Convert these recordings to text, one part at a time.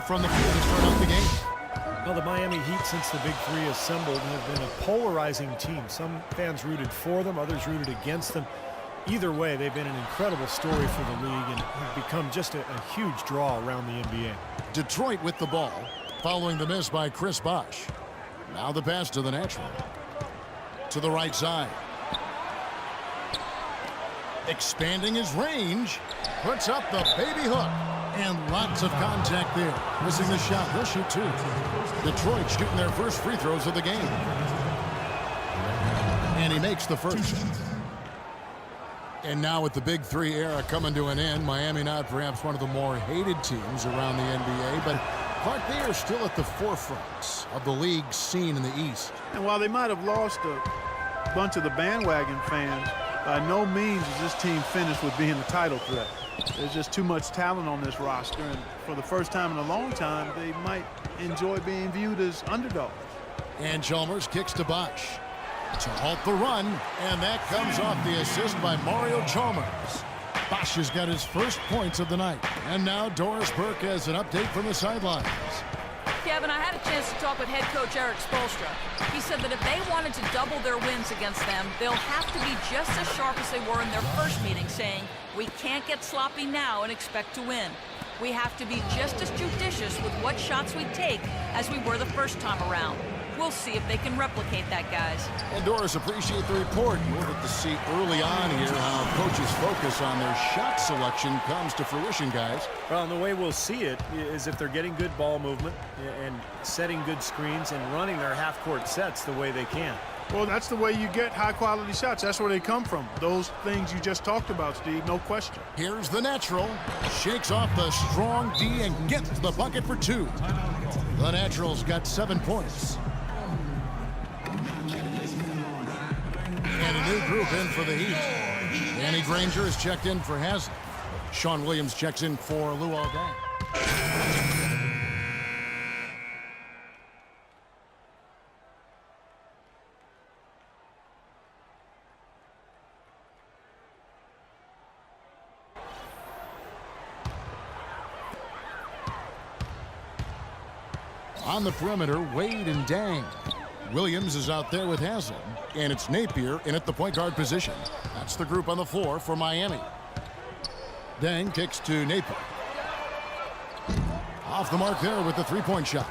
from the field to start out the game. Well, the Miami Heat, since the Big Three assembled, have been a polarizing team. Some fans rooted for them, others rooted against them. Either way, they've been an incredible story for the league and have become just a huge draw around the NBA. Detroit with the ball, following the miss by Chris Bosh. Now the pass to the natural. To the right side. Expanding his range. Puts up the baby hook. And lots of contact there. Missing the shot. He'll shoot two. Detroit shooting their first free throws of the game. And he makes the first. And now with the Big Three era coming to an end, Miami not perhaps one of the more hated teams around the NBA, but Clark, they are still at the forefront of the league scene in the East. And while they might have lost a bunch of the bandwagon fans, by no means is this team finished with being a title threat. There's just too much talent on this roster, and for the first time in a long time, they might enjoy being viewed as underdogs. And Chalmers kicks to Bosh to halt the run, and that comes off the assist by Mario Chalmers. Bosh has got his first points of the night. And now Doris Burke has an update from the sidelines. Kevin, I had a chance to talk with head coach Eric Spoelstra. He said that if they wanted to double their wins against them, they'll have to be just as sharp as they were in their first meeting, saying, we can't get sloppy now and expect to win. We have to be just as judicious with what shots we take as we were the first time around. We'll see if they can replicate that, guys. And Doris, appreciate the report. We'll get to see early on here how coaches' focus on their shot selection comes to fruition, guys. Well, and the way we'll see it is if they're getting good ball movement and setting good screens and running their half-court sets the way they can. Well, that's the way you get high-quality shots. That's where they come from. Those things you just talked about, Steve, no question. Here's the natural. Shakes off the strong D and gets the bucket for two. The natural's got 7 points. And a new group in for the Heat. Danny Granger is checked in for Haslem. Sean Williams checks in for Luol Deng. On the perimeter, Wade and Deng. Williams is out there with Haslem, and it's Napier in at the point guard position. That's the group on the floor for Miami. Deng kicks to Napier. Off the mark there with the three-point shot.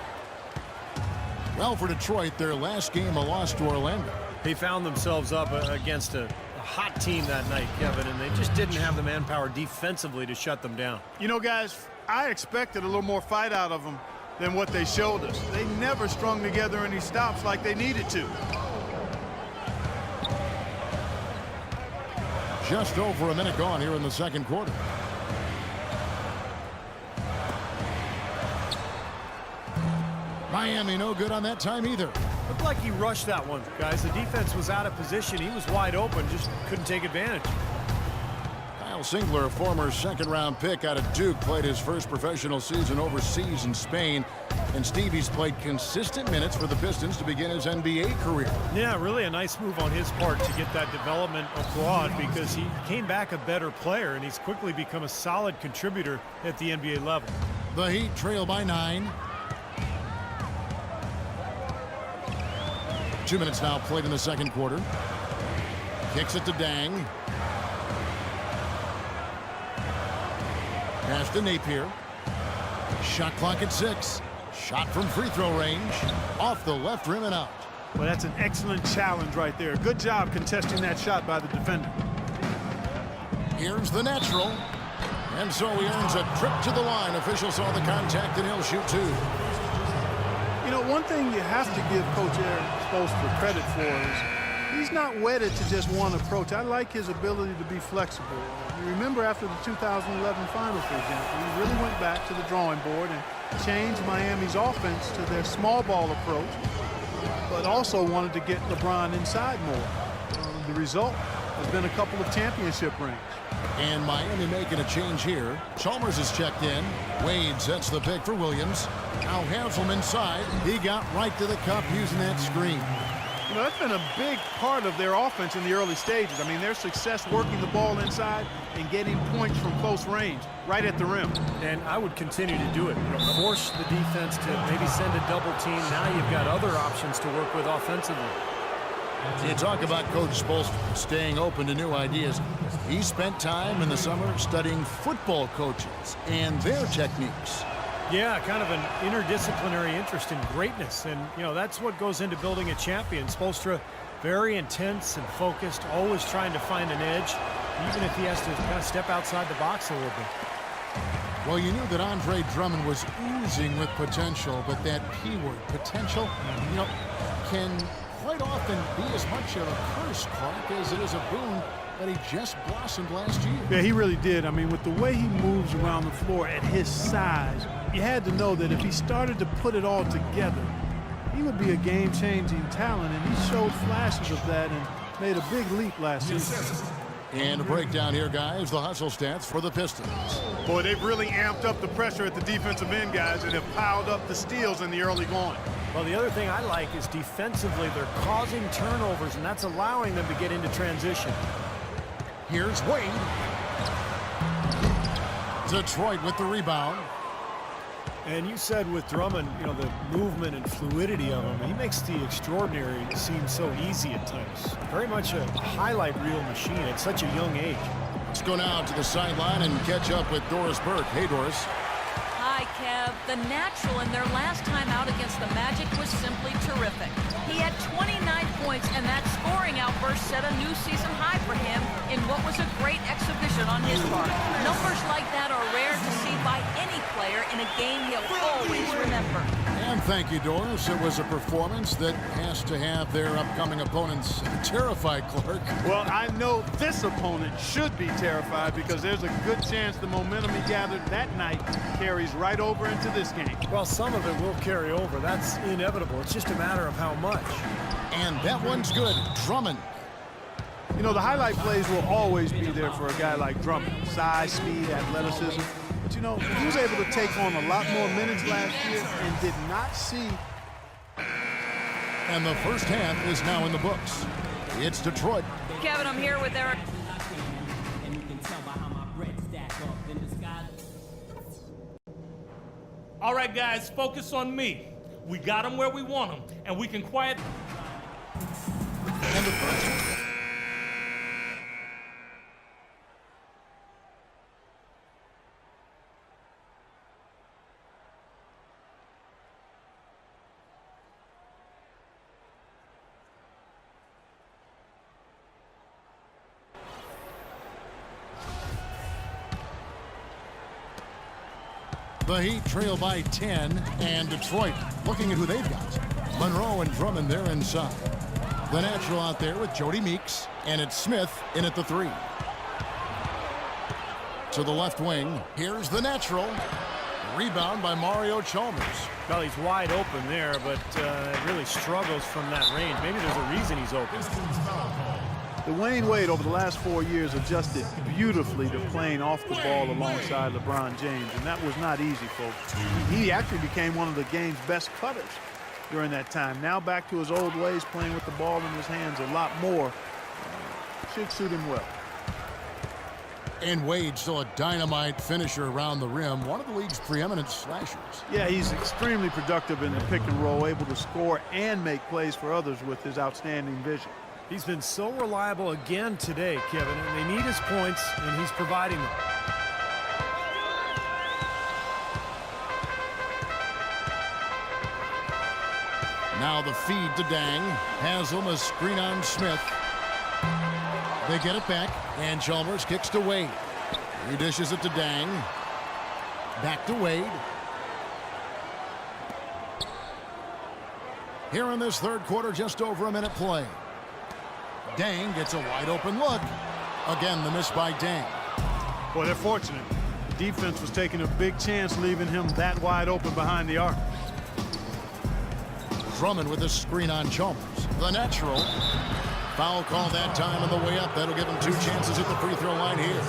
Well, for Detroit, their last game a loss to Orlando. They found themselves up against a hot team that night, Kevin, and they just didn't have the manpower defensively to shut them down. You know, guys, I expected a little more fight out of them than what they showed us. They never strung together any stops like they needed to. Just over a minute gone here in the second quarter. Miami no good on that time either. Looked like he rushed that one, guys. The defense was out of position. He was wide open, just couldn't take advantage. Kyle Singler, a former second-round pick out of Duke, played his first professional season overseas in Spain. And Stevie's played consistent minutes for the Pistons to begin his NBA career. Yeah, really a nice move on his part to get that development abroad because he came back a better player, and he's quickly become a solid contributor at the NBA level. The Heat trail by 9. 2 minutes now played in the second quarter. Kicks it to Deng. Pass to Napier. Shot clock at 6. Shot from free throw range. Off the left rim and out. Well, that's an excellent challenge right there. Good job contesting that shot by the defender. Here's the natural. And so he earns a trip to the line. Official saw the contact and he'll shoot two. You know, one thing you have to give Coach Eric Spoelstra credit for is he's not wedded to just one approach. I like his ability to be flexible. You remember after the 2011 final, for example, he really went back to the drawing board and changed Miami's offense to their small ball approach, but also wanted to get LeBron inside more. The result has been a couple of championship rings. And Miami making a change here. Chalmers is checked in. Wade sets the pick for Williams. Now Haslem inside. He got right to the cup using that screen. You know, that's been a big part of their offense in the early stages. I mean, their success working the ball inside and getting points from close range, right at the rim. And I would continue to do it. You know, force the defense to maybe send a double team. Now you've got other options to work with offensively. You talk about Coach Spoelstra staying open to new ideas. He spent time in the summer studying football coaches and their techniques. Yeah, kind of an interdisciplinary interest in greatness. And, you know, that's what goes into building a champion. Spoelstra, very intense and focused, always trying to find an edge, even if he has to kind of step outside the box a little bit. Well, you knew that Andre Drummond was oozing with potential, but that P word, potential, you know, can quite often be as much of a curse, Clark, as it is a boon that he just blossomed last year. Yeah, he really did. I mean, with the way he moves around the floor at his size, you had to know that if he started to put it all together, he would be a game-changing talent, and he showed flashes of that and made a big leap last season. And a breakdown here, guys, the hustle stats for the Pistons. Boy, they've really amped up the pressure at the defensive end, guys, and have piled up the steals in the early going. Well, the other thing I like is defensively they're causing turnovers, and that's allowing them to get into transition. Here's Wade. Detroit with the rebound. And you said with Drummond, you know, the movement and fluidity of him, he makes the extraordinary seem so easy at times. Very much a highlight reel machine at such a young age. Let's go now to the sideline and catch up with Doris Burke. Hey, Doris. Hi, Kev. The natural in their last time out against the Magic was simply terrific. He had 29 points, and that scoring outburst set a new season high for him in what was a great exhibition on his part. Numbers like that are rare to see by any player in a game he'll always remember. And thank you, Doris. It was a performance that has to have their upcoming opponents terrified, Clark. Well, I know this opponent should be terrified because there's a good chance the momentum he gathered that night carries right over into this game. Well, some of it will carry over. That's inevitable. It's just a matter of how much. And that one's good. Drummond. You know, the highlight plays will always be there for a guy like Drummond. Size, speed, athleticism. But, you know, he was able to take on a lot more minutes last year and did not see. And the first half is now in the books. It's Detroit. Kevin, I'm here with Eric. And you can tell by how my bread stack up in the sky. All right, guys, focus on me. We got them where we want them, and we can quiet. And the first. The Heat trail by 10, and Detroit looking at who they've got. Monroe and Drummond there inside. The natural out there with Jody Meeks, and it's Smith in at the 3. To the left wing, here's the natural. Rebound by Mario Chalmers. Well, he's wide open there, but really struggles from that range. Maybe there's a reason he's open. Dwayne Wade over the last 4 years adjusted beautifully to playing off the ball alongside LeBron James, and that was not easy, folks. He actually became one of the game's best cutters during that time. Now back to his old ways, playing with the ball in his hands a lot more. Should suit him well. And Wade still a dynamite finisher around the rim, one of the league's preeminent slashers. Yeah, he's extremely productive in the pick and roll, able to score and make plays for others with his outstanding vision. He's been so reliable again today, Kevin, and they need his points, and he's providing them. Now the feed to Dang. Haslam, a screen on Smith. They get it back, and Chalmers kicks to Wade. He dishes it to Dang. Back to Wade. Here in this third quarter, just over a minute play. Dang gets a wide open look. Again, the miss by Dang. Boy, they're fortunate. The defense was taking a big chance leaving him that wide open behind the arc. Drummond with a screen on Chalmers. The natural. Foul call that time on the way up. That'll give him 2 chances at the free throw line here.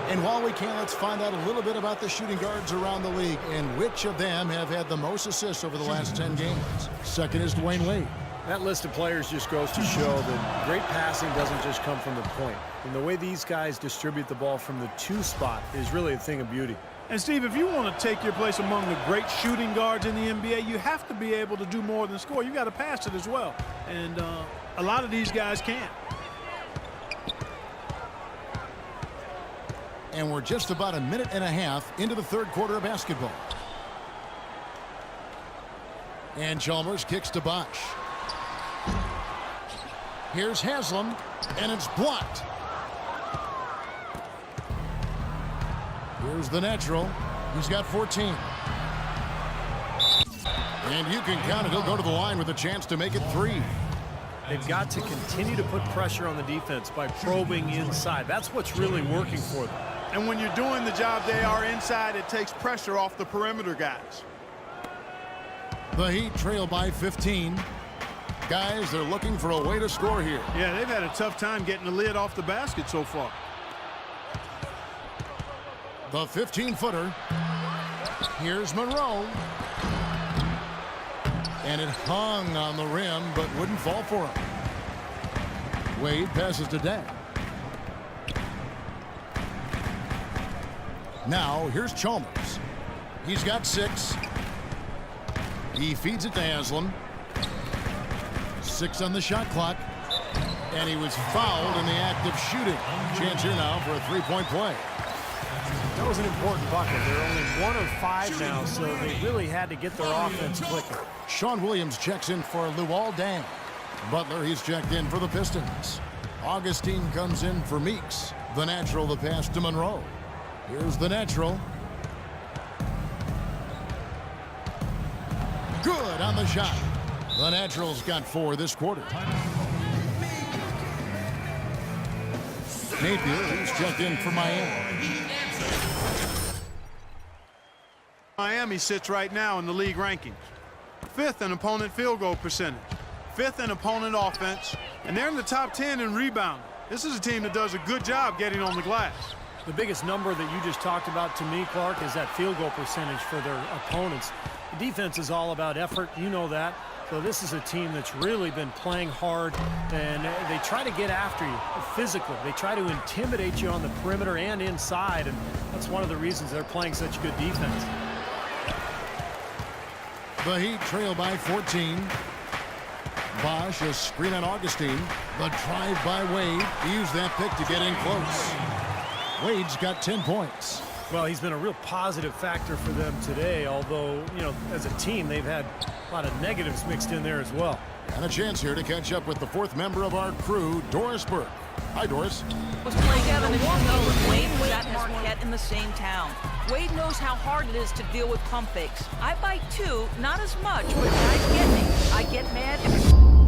And while we can, let's find out a little bit about the shooting guards around the league and which of them have had the most assists over the last 10 games. Second is Dwayne Wade. That list of players just goes to show that great passing doesn't just come from the point. And the way these guys distribute the ball from the 2 spot is really a thing of beauty. And Steve, if you want to take your place among the great shooting guards in the NBA, you have to be able to do more than score. You got to pass it as well. And a lot of these guys can't. And we're just about a minute and a half into the 3rd quarter of basketball. And Chalmers kicks to Bosch. Here's Haslam, and it's blocked. Here's the natural. He's got 14. And you can count it. He'll go to the line with a chance to make it 3. They've got to continue to put pressure on the defense by probing inside. That's what's really working for them. And when you're doing the job they are inside, it takes pressure off the perimeter guys. The Heat trail by 15. Guys, they're looking for a way to score here. Yeah, they've had a tough time getting the lid off the basket so far. The 15-footer. Here's Monroe. And it hung on the rim, but wouldn't fall for him. Wade passes to Dad. Now, here's Chalmers. He's got 6. He feeds it to Haslam. 6 on the shot clock. And he was fouled in the act of shooting. Chance here now for a 3-point play. That was an important bucket. They're only 1 of 5 now, so they really had to get their offense clicking. Sean Williams checks in for Luol Deng. Butler, he's checked in for the Pistons. Augustine comes in for Meeks. The natural, the pass to Monroe. Here's the natural. Good on the shot. The natural's got 4 this quarter. Napier, he's checked in for Miami. Miami sits right now in the league rankings. 5th in opponent field goal percentage. 5th in opponent offense. And they're in the top 10 in rebounding. This is a team that does a good job getting on the glass. The biggest number that you just talked about to me, Clark, is that field goal percentage for their opponents. The defense is all about effort. You know that. So this is a team that's really been playing hard, and they try to get after you physically. They try to intimidate you on the perimeter and inside, and that's one of the reasons they're playing such good defense. The Heat trail by 14. Bosch, a screen on Augustine. The drive by Wade. He used that pick to get in close. Wade's got 10 points. Well, he's been a real positive factor for them today, although, you know, as a team, they've had a lot of negatives mixed in there as well. And a chance here to catch up with the 4th member of our crew, Doris Burke. Hi, Doris. Was playing Kevin, and you know Wade was at Marquette in the same town. Wade knows how hard it is to deal with pump fakes. I bite too, not as much, but guys get me. I get mad.